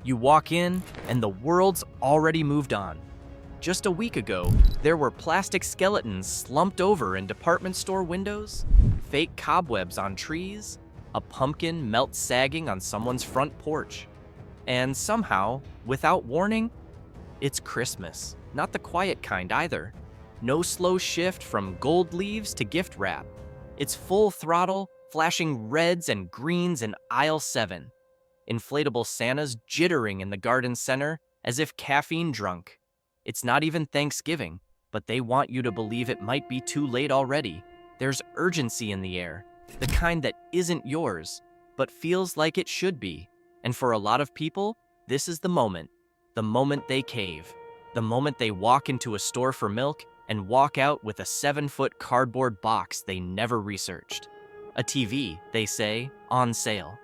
You walk in, and the world's already moved on. Just a week ago, there were plastic skeletons slumped over in department store windows, fake cobwebs on trees, a pumpkin melt sagging on someone's front porch. And somehow, without warning, it's Christmas. Not the quiet kind either. No slow shift from gold leaves to gift wrap. It's full throttle, flashing reds and greens in aisle 7. Inflatable Santas jittering in the garden center as if caffeine drunk. It's not even Thanksgiving, but they want you to believe it might be too late already. There's urgency in the air, the kind that isn't yours, but feels like it should be. And for a lot of people, this is the moment they cave, the moment they walk into a store for milk and walk out with a 7-foot cardboard box they never researched. A TV, they say, on sale.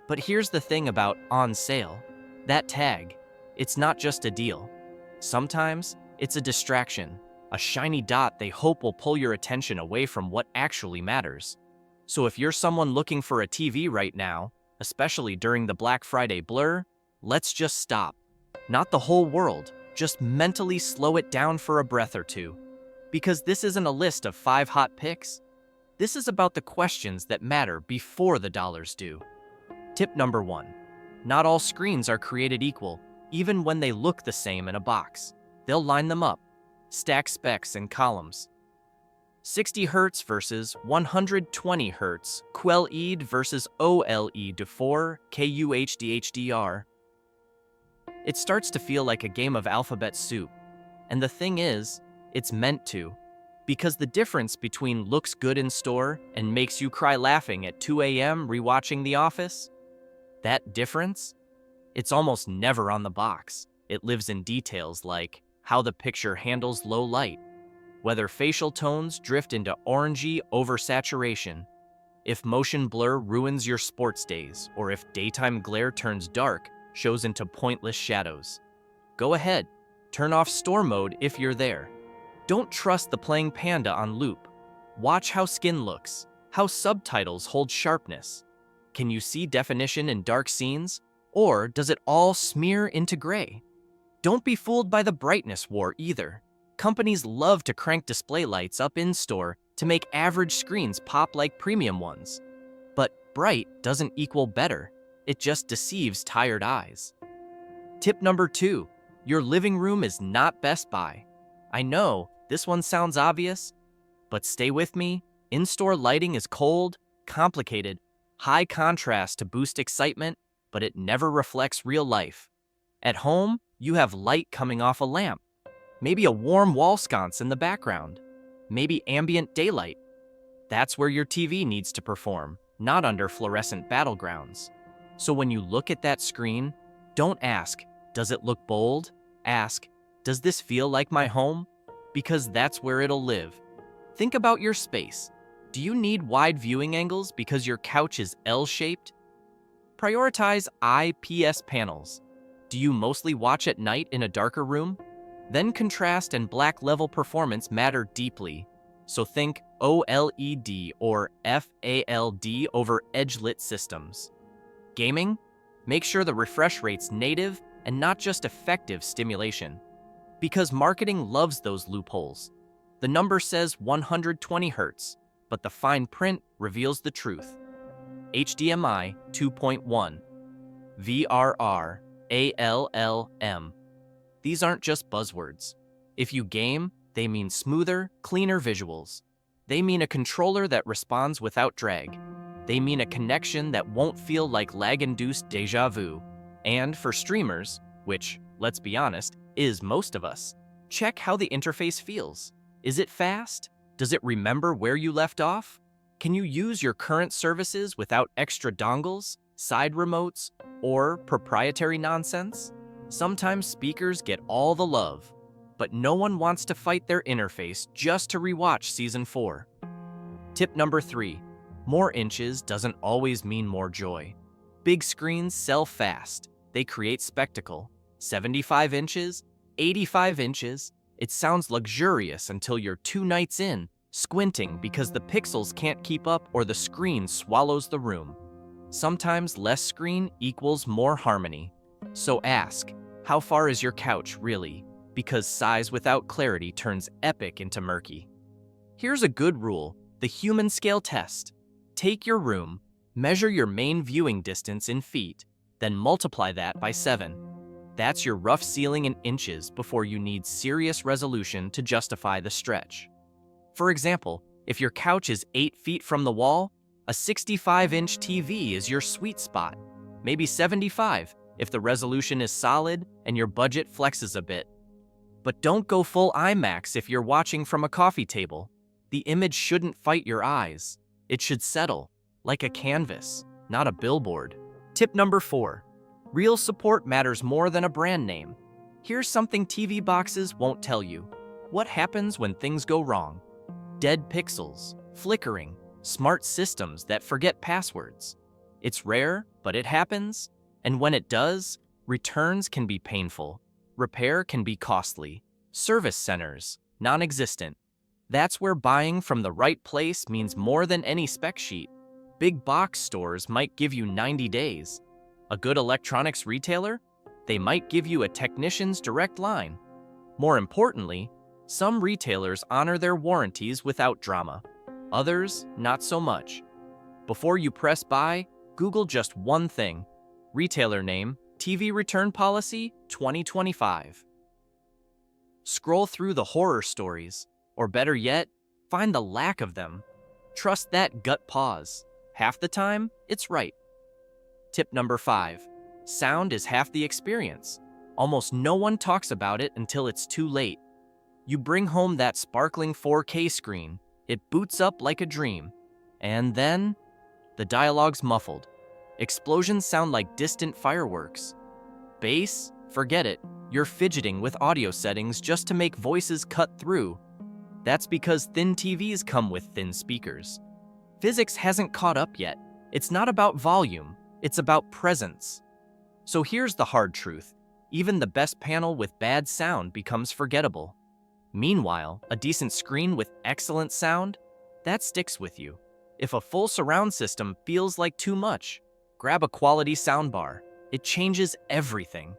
But here's the thing about on sale. That tag, it's not just a deal. Sometimes, it's a distraction, a shiny dot they hope will pull your attention away from what actually matters. So if you're someone looking for a TV right now, especially during the Black Friday blur, let's just stop. Not the whole world, just mentally slow it down for a breath or two. Because this isn't a list of 5 hot picks. This is about the questions that matter before the dollars do. Tip number 1. Not all screens are created equal, even when they look the same in a box. They'll line them up, stack specs in columns. 60 Hz versus 120 Hz, QLED versus OLED 4, QHD/HDR. It starts to feel like a game of alphabet soup. And the thing is, it's meant to. Because the difference between looks good in store and makes you cry laughing at 2 a.m. rewatching The Office, that difference? It's almost never on the box. It lives in details like how the picture handles low light, whether facial tones drift into orangey oversaturation, if motion blur ruins your sports days, or if daytime glare turns dark, shows into pointless shadows. Go ahead, turn off store mode if you're there. Don't trust the playing panda on loop. Watch how skin looks, how subtitles hold sharpness. Can you see definition in dark scenes? Or does it all smear into gray? Don't be fooled by the brightness war either. Companies love to crank display lights up in-store to make average screens pop like premium ones. But bright doesn't equal better. It just deceives tired eyes. Tip number 2. Your living room is not Best Buy. I know, this one sounds obvious, but stay with me. In-store lighting is cold, complicated, high contrast to boost excitement, but it never reflects real life. At home, you have light coming off a lamp, maybe a warm wall sconce in the background, maybe ambient daylight. That's where your TV needs to perform, not under fluorescent battlegrounds. So when you look at that screen, don't ask, does it look bold? Ask, does this feel like my home? Because that's where it'll live. Think about your space. Do you need wide viewing angles because your couch is L-shaped? Prioritize IPS panels. Do you mostly watch at night in a darker room? Then contrast and black level performance matter deeply. So think OLED or FALD over edge-lit systems. Gaming? Make sure the refresh rate's native and not just effective stimulation. Because marketing loves those loopholes. The number says 120 Hz, but the fine print reveals the truth. HDMI 2.1, VRR, ALLM. These aren't just buzzwords. If you game, they mean smoother, cleaner visuals. They mean a controller that responds without drag. They mean a connection that won't feel like lag-induced deja vu. And for streamers, which, let's be honest, is most of us, check how the interface feels. Is it fast? Does it remember where you left off? Can you use your current services without extra dongles, side remotes, or proprietary nonsense? Sometimes speakers get all the love, but no one wants to fight their interface just to rewatch Season 4. Tip number 3. More inches doesn't always mean more joy. Big screens sell fast. They create spectacle. 75 inches, 85 inches. It sounds luxurious until you're 2 nights in, squinting because the pixels can't keep up or the screen swallows the room. Sometimes less screen equals more harmony. So ask, how far is your couch really? Because size without clarity turns epic into murky. Here's a good rule, the human scale test. Take your room, measure your main viewing distance in feet, then multiply that by 7. That's your rough ceiling in inches before you need serious resolution to justify the stretch. For example, if your couch is 8 feet from the wall, a 65-inch TV is your sweet spot. Maybe 75 if the resolution is solid and your budget flexes a bit. But don't go full IMAX if you're watching from a coffee table. The image shouldn't fight your eyes. It should settle, like a canvas, not a billboard. Tip number 4. Real support matters more than a brand name. Here's something TV boxes won't tell you. What happens when things go wrong? Dead pixels, flickering, smart systems that forget passwords. It's rare, but it happens. And when it does, returns can be painful. Repair can be costly. Service centers, non-existent. That's where buying from the right place means more than any spec sheet. Big box stores might give you 90 days. A good electronics retailer? They might give you a technician's direct line. More importantly, some retailers honor their warranties without drama. Others, not so much. Before you press buy, Google just one thing. Retailer name, TV return policy, 2025. Scroll through the horror stories, or better yet, find the lack of them. Trust that gut pause. Half the time, it's right. Tip number 5. Sound is half the experience. Almost no one talks about it until it's too late. You bring home that sparkling 4K screen, it boots up like a dream. And then, the dialogue's muffled. Explosions sound like distant fireworks. Bass? Forget it. You're fidgeting with audio settings just to make voices cut through. That's because thin TVs come with thin speakers. Physics hasn't caught up yet. It's not about volume, it's about presence. So here's the hard truth. Even the best panel with bad sound becomes forgettable. Meanwhile, a decent screen with excellent sound, that sticks with you. If a full surround system feels like too much, grab a quality soundbar. It changes everything.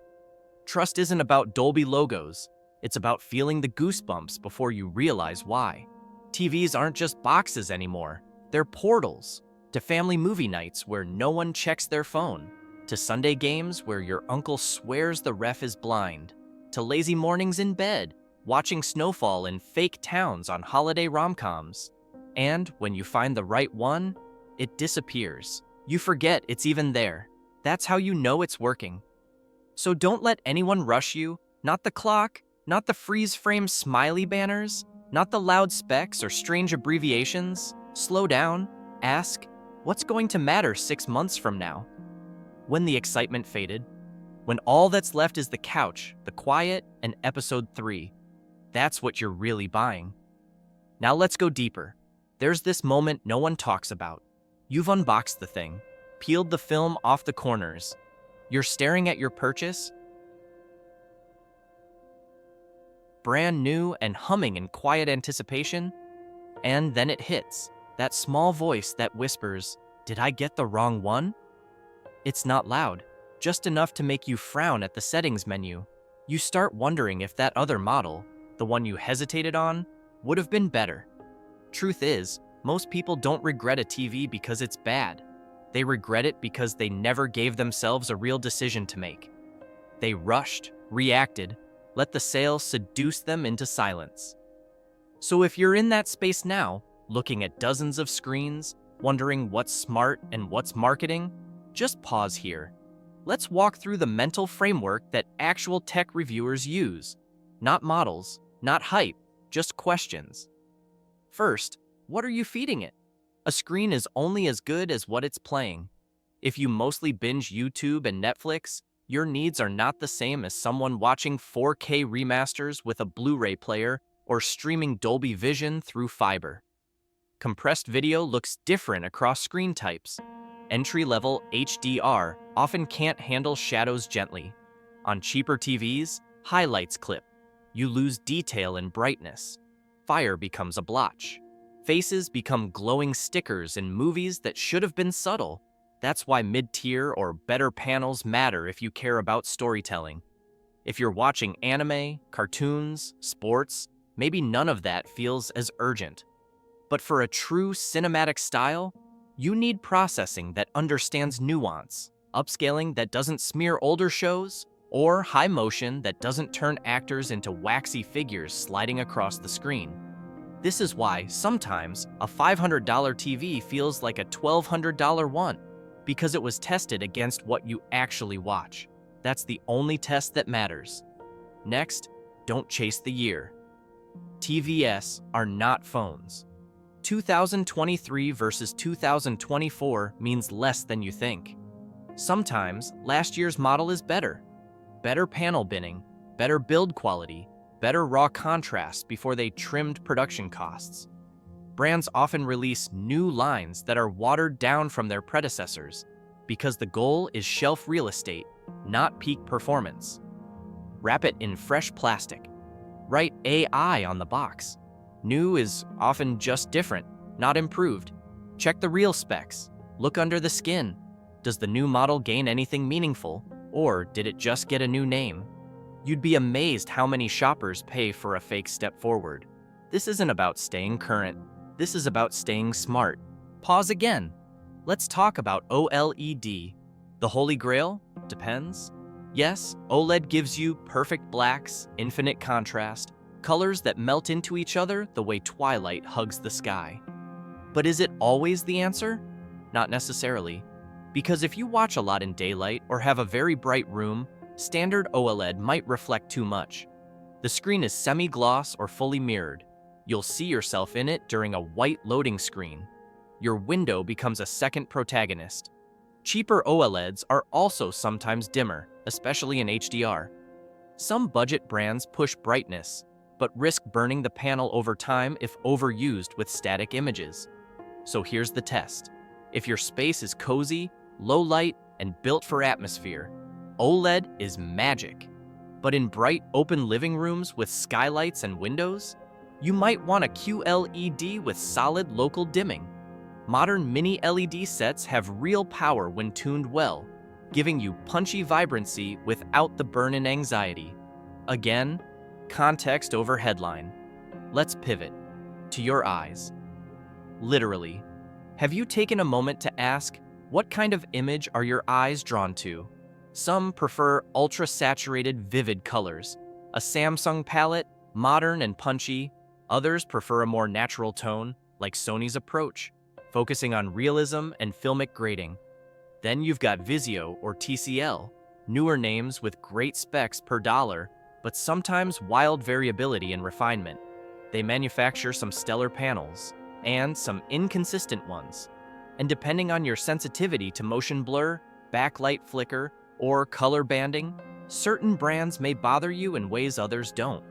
Trust isn't about Dolby logos. It's about feeling the goosebumps before you realize why. TVs aren't just boxes anymore. They're portals to family movie nights where no one checks their phone, to Sunday games where your uncle swears the ref is blind, to lazy mornings in bed, watching snowfall in fake towns on holiday rom-coms. And when you find the right one, it disappears. You forget it's even there. That's how you know it's working. So don't let anyone rush you, not the clock, not the freeze-frame smiley banners, not the loud specs or strange abbreviations. Slow down, ask, what's going to matter 6 months from now? When the excitement faded, when all that's left is the couch, the quiet, and episode 3, that's what you're really buying. Now let's go deeper. There's this moment no one talks about. You've unboxed the thing, peeled the film off the corners. You're staring at your purchase, brand new and humming in quiet anticipation, and then it hits. That small voice that whispers, "Did I get the wrong one?" It's not loud, just enough to make you frown at the settings menu. You start wondering if that other model, the one you hesitated on, would have been better. Truth is, most people don't regret a TV because it's bad. They regret it because they never gave themselves a real decision to make. They rushed, reacted, let the sale seduce them into silence. So if you're in that space now, looking at dozens of screens, wondering what's smart and what's marketing, just pause here. Let's walk through the mental framework that actual tech reviewers use. Not models, not hype, just questions. First, what are you feeding it? A screen is only as good as what it's playing. If you mostly binge YouTube and Netflix, your needs are not the same as someone watching 4K remasters with a Blu-ray player or streaming Dolby Vision through fiber. Compressed video looks different across screen types. Entry-level HDR often can't handle shadows gently. On cheaper TVs, highlights clip. You lose detail and brightness. Fire becomes a blotch. Faces become glowing stickers in movies that should have been subtle. That's why mid-tier or better panels matter if you care about storytelling. If you're watching anime, cartoons, sports, maybe none of that feels as urgent. But for a true cinematic style, you need processing that understands nuance, upscaling that doesn't smear older shows, or high motion that doesn't turn actors into waxy figures sliding across the screen. This is why sometimes a $500 TV feels like a $1,200 one, because it was tested against what you actually watch. That's the only test that matters. Next, don't chase the year. TVs are not phones. 2023 versus 2024 means less than you think. Sometimes last year's model is better. Better panel binning, better build quality, better raw contrast before they trimmed production costs. Brands often release new lines that are watered down from their predecessors because the goal is shelf real estate, not peak performance. Wrap it in fresh plastic. Write AI on the box. New is often just different, not improved. Check the real specs. Look under the skin. Does the new model gain anything meaningful, or did it just get a new name? You'd be amazed how many shoppers pay for a fake step forward. This isn't about staying current. This is about staying smart. Pause again. Let's talk about OLED. The Holy Grail? Depends. Yes, OLED gives you perfect blacks, infinite contrast, colors that melt into each other the way twilight hugs the sky. But is it always the answer? Not necessarily. Because if you watch a lot in daylight or have a very bright room, standard OLED might reflect too much. The screen is semi-gloss or fully mirrored. You'll see yourself in it during a white loading screen. Your window becomes a second protagonist. Cheaper OLEDs are also sometimes dimmer, especially in HDR. Some budget brands push brightness, but risk burning the panel over time if overused with static images. So here's the test. If your space is cozy, low light, and built for atmosphere, OLED is magic. But in bright, open living rooms with skylights and windows, you might want a QLED with solid local dimming. Modern mini LED sets have real power when tuned well, giving you punchy vibrancy without the burn-in anxiety. Again, context over headline. Let's pivot to your eyes. Literally, have you taken a moment to ask, what kind of image are your eyes drawn to? Some prefer ultra-saturated, vivid colors. A Samsung palette, modern and punchy. Others prefer a more natural tone, like Sony's approach, focusing on realism and filmic grading. Then you've got Vizio or TCL, newer names with great specs per dollar, but sometimes wild variability in refinement. They manufacture some stellar panels, and some inconsistent ones. And depending on your sensitivity to motion blur, backlight flicker, or color banding, certain brands may bother you in ways others don't.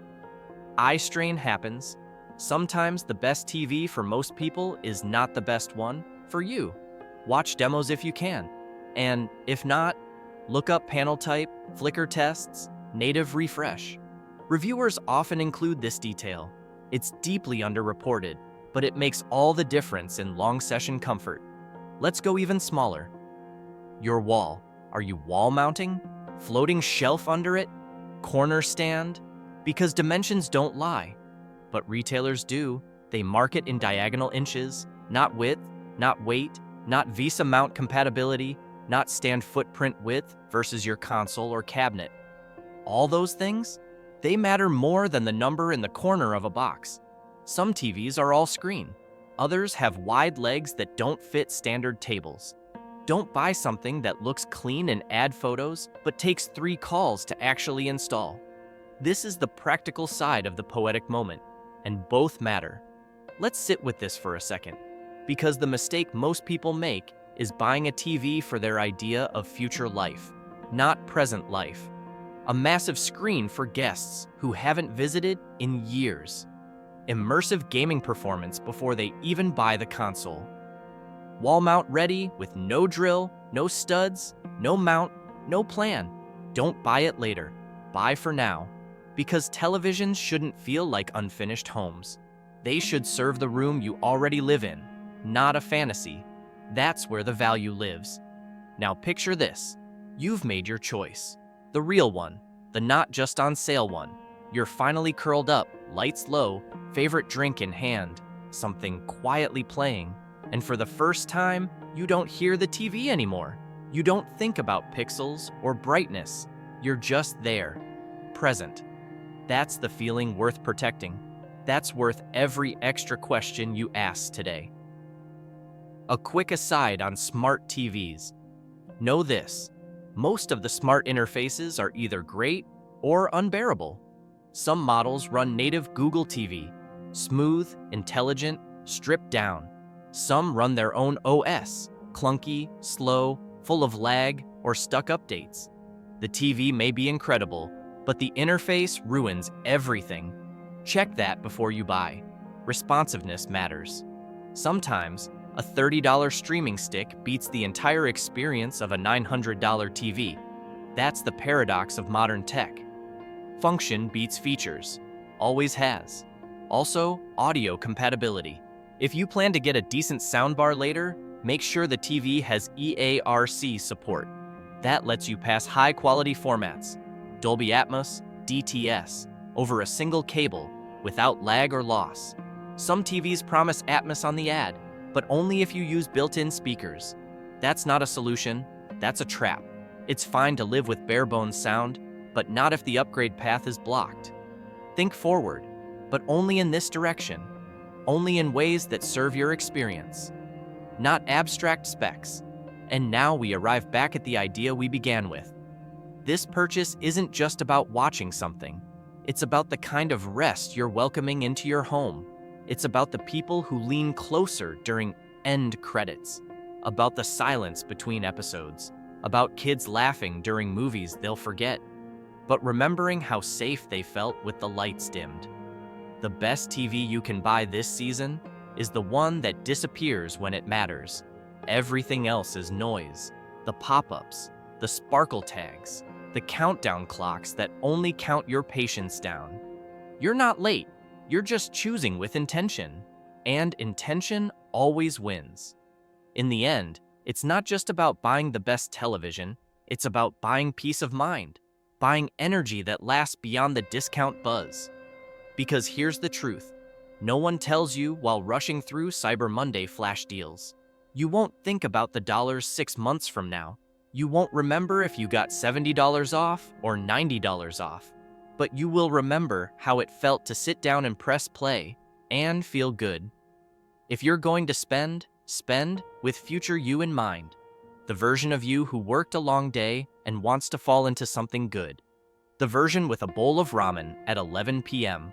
Eye strain happens. Sometimes the best TV for most people is not the best one for you. Watch demos if you can. And if not, look up panel type, flicker tests, native refresh. Reviewers often include this detail. It's deeply underreported, but it makes all the difference in long session comfort. Let's go even smaller. Your wall. Are you wall mounting? Floating shelf under it? Corner stand? Because dimensions don't lie. But retailers do. They mark it in diagonal inches, not width, not weight, not VESA mount compatibility, not stand footprint width versus your console or cabinet. All those things? They matter more than the number in the corner of a box. Some TVs are all screen. Others have wide legs that don't fit standard tables. Don't buy something that looks clean in ad photos, but takes 3 calls to actually install. This is the practical side of the poetic moment, and both matter. Let's sit with this for a second, because the mistake most people make is buying a TV for their idea of future life, not present life. A massive screen for guests who haven't visited in years. Immersive gaming performance before they even buy the console. Wall mount ready with no drill, no studs, no mount, no plan. Don't buy it later. Buy for now. Because televisions shouldn't feel like unfinished homes. They should serve the room you already live in, not a fantasy. That's where the value lives. Now picture this. You've made your choice. The real one, the not just on sale one. You're finally curled up, lights low, favorite drink in hand, something quietly playing, and for the first time, you don't hear the TV anymore. You don't think about pixels or brightness. You're just there, present. That's the feeling worth protecting. That's worth every extra question you ask today. A quick aside on smart TVs. Know this, most of the smart interfaces are either great or unbearable. Some models run native Google TV, smooth, intelligent, stripped down. Some run their own OS, clunky, slow, full of lag, or stuck updates. The TV may be incredible, but the interface ruins everything. Check that before you buy. Responsiveness matters. Sometimes, a $30 streaming stick beats the entire experience of a $900 TV. That's the paradox of modern tech. Function beats features. Always has. Also, audio compatibility. If you plan to get a decent soundbar later, make sure the TV has EARC support. That lets you pass high-quality formats, Dolby Atmos, DTS, over a single cable, without lag or loss. Some TVs promise Atmos on the ad, but only if you use built-in speakers. That's not a solution, that's a trap. It's fine to live with bare-bones sound, but not if the upgrade path is blocked. Think forward, but only in this direction. Only in ways that serve your experience. Not abstract specs. And now we arrive back at the idea we began with. This purchase isn't just about watching something. It's about the kind of rest you're welcoming into your home. It's about the people who lean closer during end credits. About the silence between episodes. About kids laughing during movies they'll forget. But remembering how safe they felt with the lights dimmed. The best TV you can buy this season is the one that disappears when it matters. Everything else is noise. The pop-ups, the sparkle tags, the countdown clocks that only count your patience down. You're not late, you're just choosing with intention. And intention always wins. In the end, it's not just about buying the best television, it's about buying peace of mind, buying energy that lasts beyond the discount buzz. Because here's the truth, no one tells you while rushing through Cyber Monday flash deals. You won't think about the dollars 6 months from now. You won't remember if you got $70 off or $90 off. But you will remember how it felt to sit down and press play and feel good. If you're going to spend with future you in mind. The version of you who worked a long day and wants to fall into something good. The version with a bowl of ramen at 11 p.m.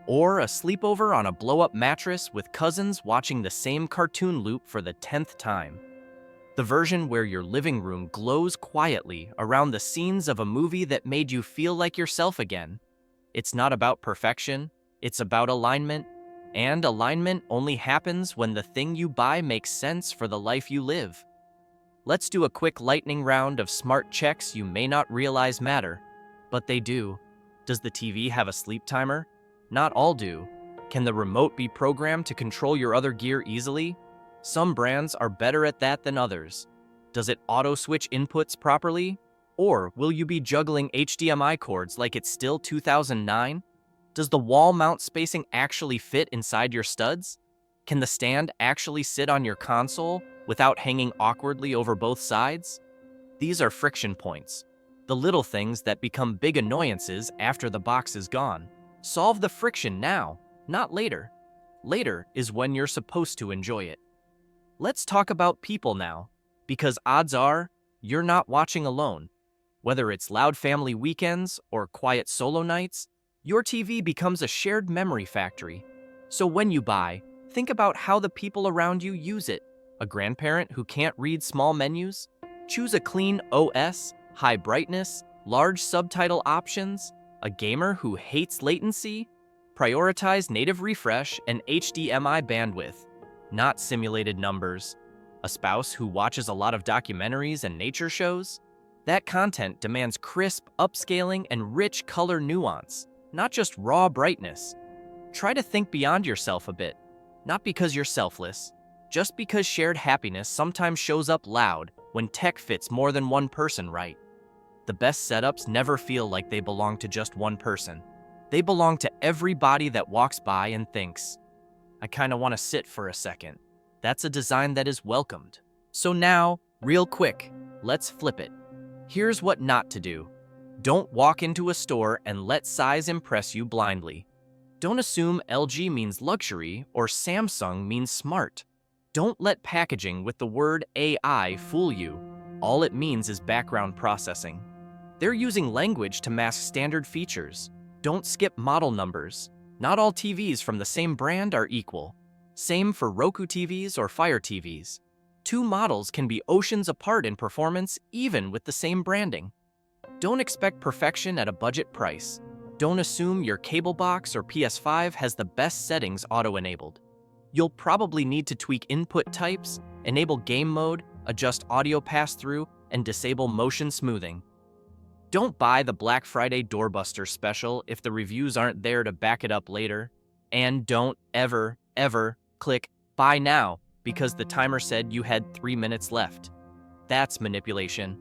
Or a sleepover on a blow-up mattress with cousins watching the same cartoon loop for the 10th time. The version where your living room glows quietly around the scenes of a movie that made you feel like yourself again. It's not about perfection, it's about alignment. And alignment only happens when the thing you buy makes sense for the life you live. Let's do a quick lightning round of smart checks you may not realize matter, but they do. Does the TV have a sleep timer? Not all do. Can the remote be programmed to control your other gear easily? Some brands are better at that than others. Does it auto-switch inputs properly? Or will you be juggling HDMI cords like it's still 2009? Does the wall mount spacing actually fit inside your studs? Can the stand actually sit on your console without hanging awkwardly over both sides? These are friction points, the little things that become big annoyances after the box is gone. Solve the friction now, not later. Later is when you're supposed to enjoy it. Let's talk about people now, because odds are you're not watching alone. Whether it's loud family weekends or quiet solo nights, your TV becomes a shared memory factory. So when you buy, think about how the people around you use it. A grandparent who can't read small menus? Choose a clean OS, high brightness, large subtitle options. A gamer who hates latency? Prioritize native refresh and HDMI bandwidth, not simulated numbers. A spouse who watches a lot of documentaries and nature shows? That content demands crisp upscaling and rich color nuance, not just raw brightness. Try to think beyond yourself a bit, not because you're selfless, just because shared happiness sometimes shows up loud when tech fits more than one person, right? The best setups never feel like they belong to just one person. They belong to everybody that walks by and thinks, I kinda wanna sit for a second. That's a design that is welcomed. So now, real quick, let's flip it. Here's what not to do. Don't walk into a store and let size impress you blindly. Don't assume LG means luxury or Samsung means smart. Don't let packaging with the word AI fool you. All it means is background processing. They're using language to mask standard features. Don't skip model numbers. Not all TVs from the same brand are equal. Same for Roku TVs or Fire TVs. Two models can be oceans apart in performance even with the same branding. Don't expect perfection at a budget price. Don't assume your cable box or PS5 has the best settings auto-enabled. You'll probably need to tweak input types, enable game mode, adjust audio pass-through, and disable motion smoothing. Don't buy the Black Friday doorbuster special if the reviews aren't there to back it up later. And don't ever click buy now because the timer said you had 3 minutes left. That's manipulation.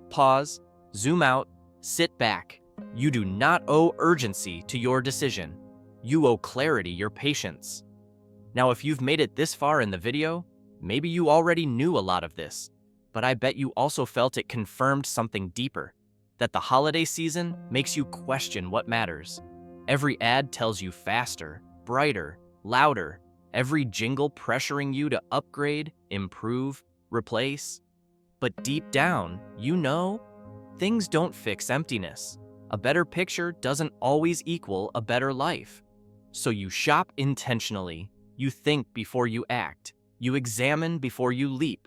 Pause, zoom out, sit back. You do not owe urgency to your decision. You owe clarity, your patience. Now, if you've made it this far in the video, maybe you already knew a lot of this, but I bet you also felt it confirmed something deeper. That the holiday season makes you question what matters. Every ad tells you faster, brighter, louder. Every jingle pressuring you to upgrade, improve, replace. But deep down, you know, things don't fix emptiness. A better picture doesn't always equal a better life. So you shop intentionally. You think before you act. You examine before you leap.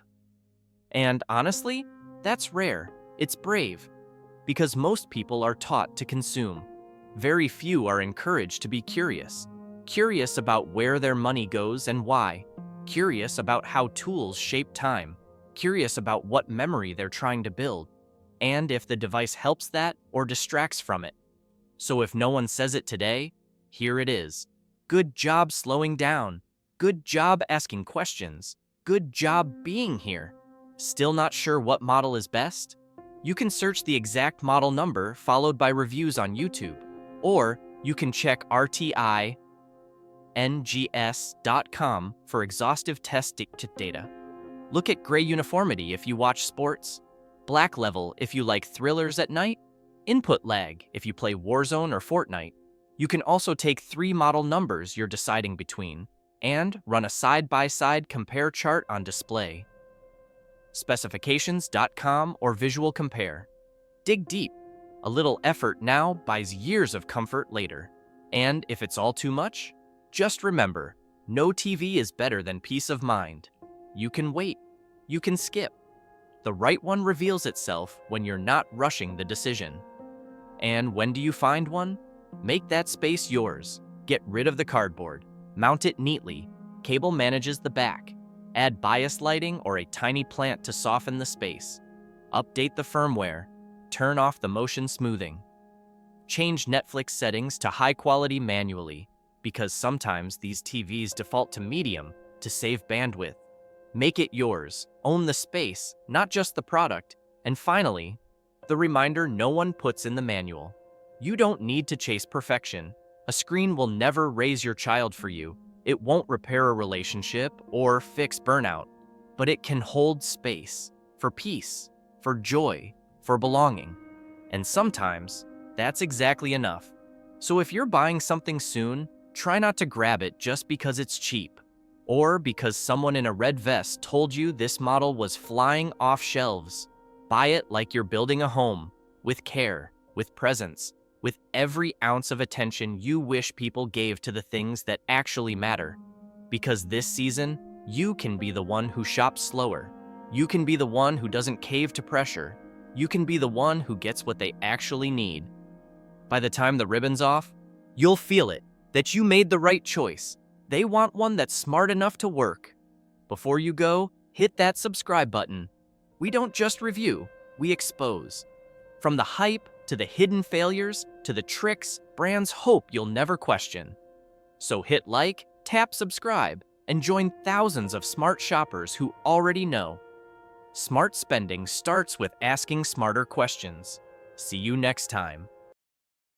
And honestly, that's rare. It's brave. Because most people are taught to consume. Very few are encouraged to be curious. Curious about where their money goes and why. Curious about how tools shape time. Curious about what memory they're trying to build. And if the device helps that or distracts from it. So if no one says it today, here it is. Good job slowing down. Good job asking questions. Good job being here. Still not sure what model is best? You can search the exact model number followed by reviews on YouTube, or you can check RTINGS.com for exhaustive test data. Look at gray uniformity if you watch sports, black level if you like thrillers at night, input lag if you play Warzone or Fortnite. You can also take 3 model numbers you're deciding between and run a side-by-side compare chart on display. Specifications.com or visual compare. Dig deep. A little effort now buys years of comfort later. And if it's all too much, just remember, no TV is better than peace of mind. You can wait. You can skip. The right one reveals itself when you're not rushing the decision. And when do you find one? Make that space yours. Get rid of the cardboard. Mount it neatly. Cable manages the back. Add bias lighting or a tiny plant to soften the space. Update the firmware. Turn off the motion smoothing. Change Netflix settings to high quality manually, because sometimes these TVs default to medium to save bandwidth. Make it yours. Own the space, not just the product. And finally, the reminder no one puts in the manual. You don't need to chase perfection. A screen will never raise your child for you. It won't repair a relationship or fix burnout, but it can hold space for peace, for joy, for belonging. And sometimes, that's exactly enough. So if you're buying something soon, try not to grab it just because it's cheap, or because someone in a red vest told you this model was flying off shelves. Buy it like you're building a home, with care, with presence, with every ounce of attention you wish people gave to the things that actually matter. Because this season, you can be the one who shops slower. You can be the one who doesn't cave to pressure. You can be the one who gets what they actually need. By the time the ribbon's off, you'll feel it, that you made the right choice. They want one that's smart enough to work. Before you go, hit that subscribe button. We don't just review, we expose. From the hype, to the hidden failures, to the tricks brands hope you'll never question. So hit like, tap subscribe, and join thousands of smart shoppers who already know. Smart spending starts with asking smarter questions. See you next time.